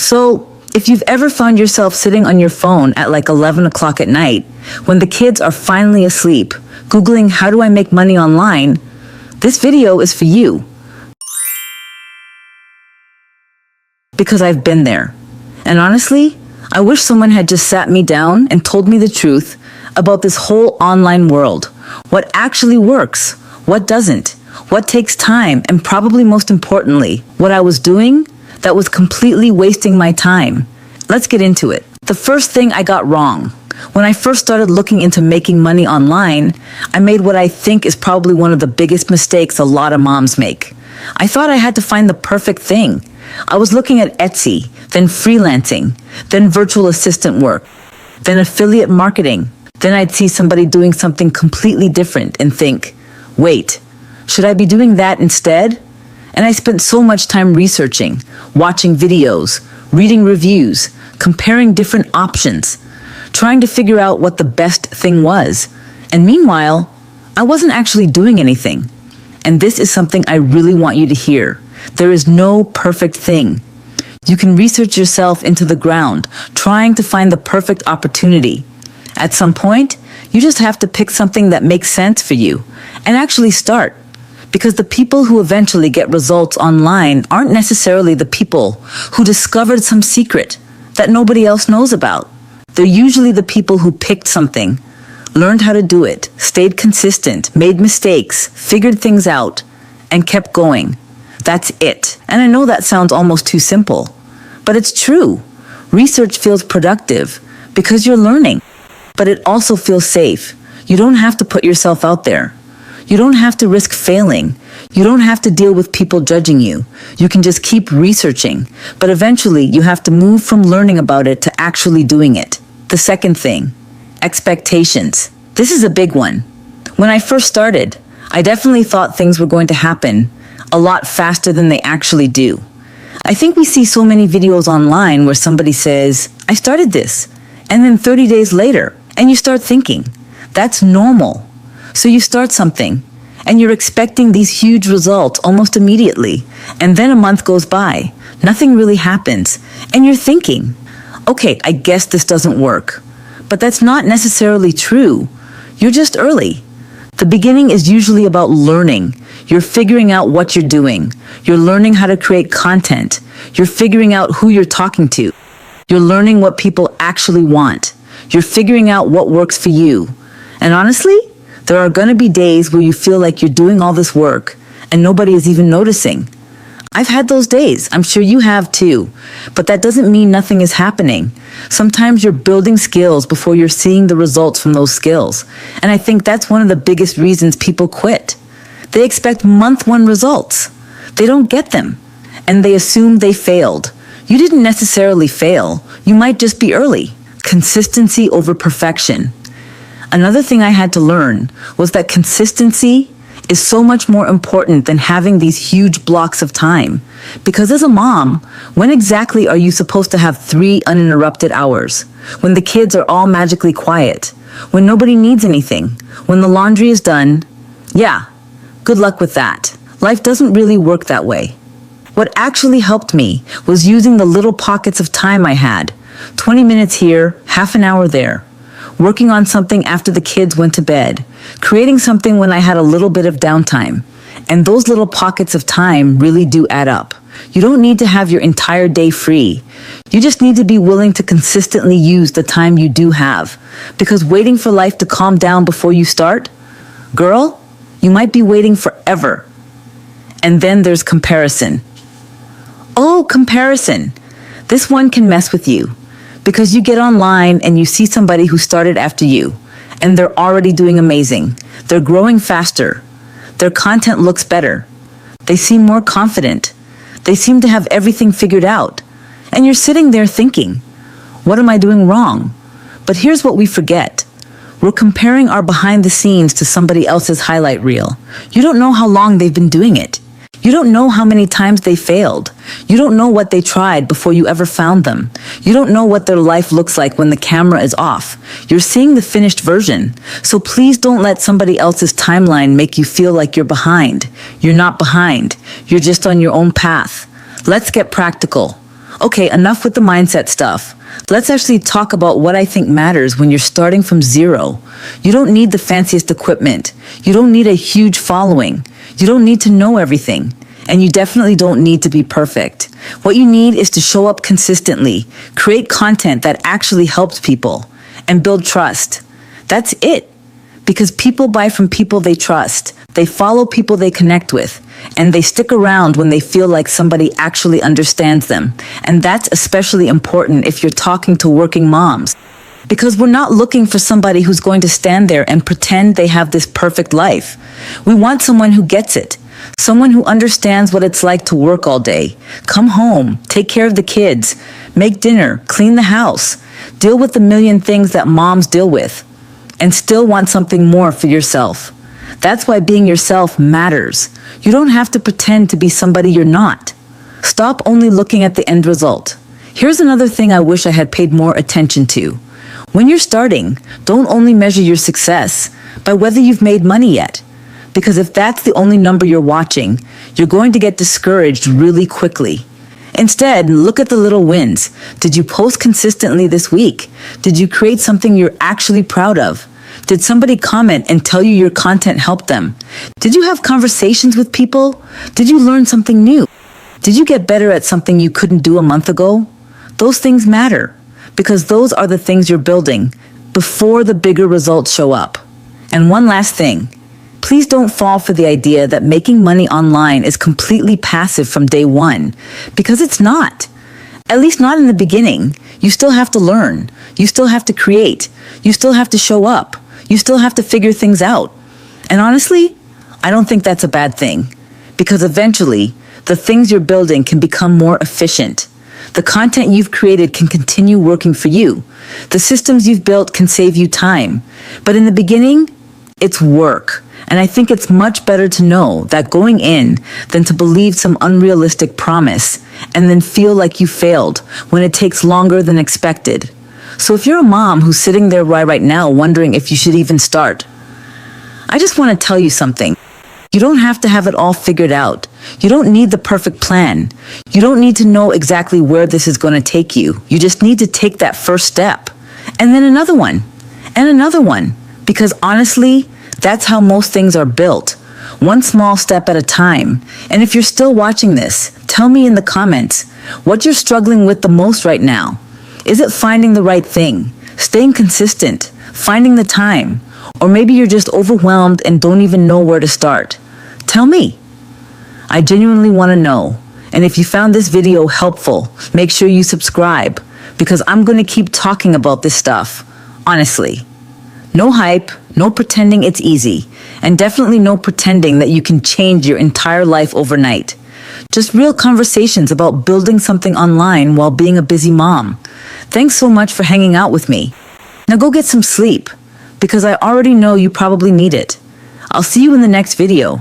So, if you've ever found yourself sitting on your phone at like 11 o'clock at night, when the kids are finally asleep, Googling how do I make money online, this video is for you. Because I've been there. And honestly, I wish someone had just sat me down and told me the truth about this whole online world. What actually works, what doesn't, what takes time, and probably most importantly, what I was doing that was completely wasting my time. Let's get into it. The first thing I got wrong. When I first started looking into making money online, I made what I think is probably one of the biggest mistakes a lot of moms make. I thought I had to find the perfect thing. I was looking at Etsy, then freelancing, then virtual assistant work, then affiliate marketing. Then I'd see somebody doing something completely different and think, wait, should I be doing that instead? And I spent so much time researching, watching videos, reading reviews, comparing different options, trying to figure out what the best thing was. And meanwhile, I wasn't actually doing anything. And this is something I really want you to hear. There is no perfect thing. You can research yourself into the ground, trying to find the perfect opportunity. At some point, you just have to pick something that makes sense for you and actually start. Because the people who eventually get results online aren't necessarily the people who discovered some secret that nobody else knows about. They're usually the people who picked something, learned how to do it, stayed consistent, made mistakes, figured things out, and kept going. That's it. And I know that sounds almost too simple, but it's true. Research feels productive because you're learning, but it also feels safe. You don't have to put yourself out there. You don't have to risk failing. You don't have to deal with people judging you. You can just keep researching, but eventually you have to move from learning about it to actually doing it. The second thing, expectations. This is a big one. When I first started, I definitely thought things were going to happen a lot faster than they actually do. I think we see so many videos online where somebody says, I started this, and then 30 days later, and you start thinking, that's normal. So you start something, and you're expecting these huge results almost immediately, and then a month goes by, nothing really happens, and you're thinking, okay, I guess this doesn't work. But that's not necessarily true. You're just early. The beginning is usually about learning. You're figuring out what you're doing. You're learning how to create content. You're figuring out who you're talking to. You're learning what people actually want. You're figuring out what works for you. And honestly, there are going to be days where you feel like you're doing all this work and nobody is even noticing. I've had those days. I'm sure you have too. But that doesn't mean nothing is happening. Sometimes you're building skills before you're seeing the results from those skills. And I think that's one of the biggest reasons people quit. They expect month one results. They don't get them. And they assume they failed. You didn't necessarily fail. You might just be early. Consistency over perfection. Another thing I had to learn was that consistency is so much more important than having these huge blocks of time. Because as a mom, when exactly are you supposed to have 3 uninterrupted hours? When the kids are all magically quiet? When nobody needs anything? When the laundry is done? Yeah, good luck with that. Life doesn't really work that way. What actually helped me was using the little pockets of time I had. 20 minutes here, half an hour there. Working on something after the kids went to bed, creating something when I had a little bit of downtime. And those little pockets of time really do add up. You don't need to have your entire day free. You just need to be willing to consistently use the time you do have. Because waiting for life to calm down before you start, girl, you might be waiting forever. And then there's comparison. Oh, comparison. This one can mess with you. Because you get online and you see somebody who started after you, and they're already doing amazing. They're growing faster. Their content looks better. They seem more confident. They seem to have everything figured out. And you're sitting there thinking, what am I doing wrong? But here's what we forget. We're comparing our behind the scenes to somebody else's highlight reel. You don't know how long they've been doing it. You don't know how many times they failed. You don't know what they tried before you ever found them. You don't know what their life looks like when the camera is off. You're seeing the finished version. So please don't let somebody else's timeline make you feel like you're behind. You're not behind. You're just on your own path. Let's get practical. Okay, enough with the mindset stuff. Let's actually talk about what I think matters when you're starting from zero. You don't need the fanciest equipment. You don't need a huge following. You don't need to know everything. And you definitely don't need to be perfect. What you need is to show up consistently, create content that actually helps people, and build trust. That's it. Because people buy from people they trust. They follow people they connect with. And they stick around when they feel like somebody actually understands them. And that's especially important if you're talking to working moms. Because we're not looking for somebody who's going to stand there and pretend they have this perfect life. We want someone who gets it. Someone who understands what it's like to work all day, come home, take care of the kids, make dinner, clean the house, deal with the million things that moms deal with, and still want something more for yourself. That's why being yourself matters. You don't have to pretend to be somebody you're not. Stop only looking at the end result. Here's another thing I wish I had paid more attention to. When you're starting, don't only measure your success by whether you've made money yet. Because if that's the only number you're watching, you're going to get discouraged really quickly. Instead, look at the little wins. Did you post consistently this week? Did you create something you're actually proud of? Did somebody comment and tell you your content helped them? Did you have conversations with people? Did you learn something new? Did you get better at something you couldn't do a month ago? Those things matter because those are the things you're building before the bigger results show up. And one last thing. Please don't fall for the idea that making money online is completely passive from day one, because it's not. At least not in the beginning. You still have to learn. You still have to create. You still have to show up. You still have to figure things out. And honestly, I don't think that's a bad thing, because eventually, the things you're building can become more efficient. The content you've created can continue working for you. The systems you've built can save you time. But in the beginning, it's work. And I think it's much better to know that going in than to believe some unrealistic promise and then feel like you failed when it takes longer than expected. So if you're a mom who's sitting there right now wondering if you should even start, I just want to tell you something. You don't have to have it all figured out. You don't need the perfect plan. You don't need to know exactly where this is going to take you. You just need to take that first step. And then another one. And another one. Because honestly, that's how most things are built. One small step at a time. And if you're still watching this, tell me in the comments what you're struggling with the most right now. Is it finding the right thing? Staying consistent? Finding the time? Or maybe you're just overwhelmed and don't even know where to start? Tell me. I genuinely want to know. And if you found this video helpful, make sure you subscribe, because I'm going to keep talking about this stuff, honestly. No hype, no pretending it's easy, and definitely no pretending that you can change your entire life overnight. Just real conversations about building something online while being a busy mom. Thanks so much for hanging out with me. Now go get some sleep, because I already know you probably need it. I'll see you in the next video.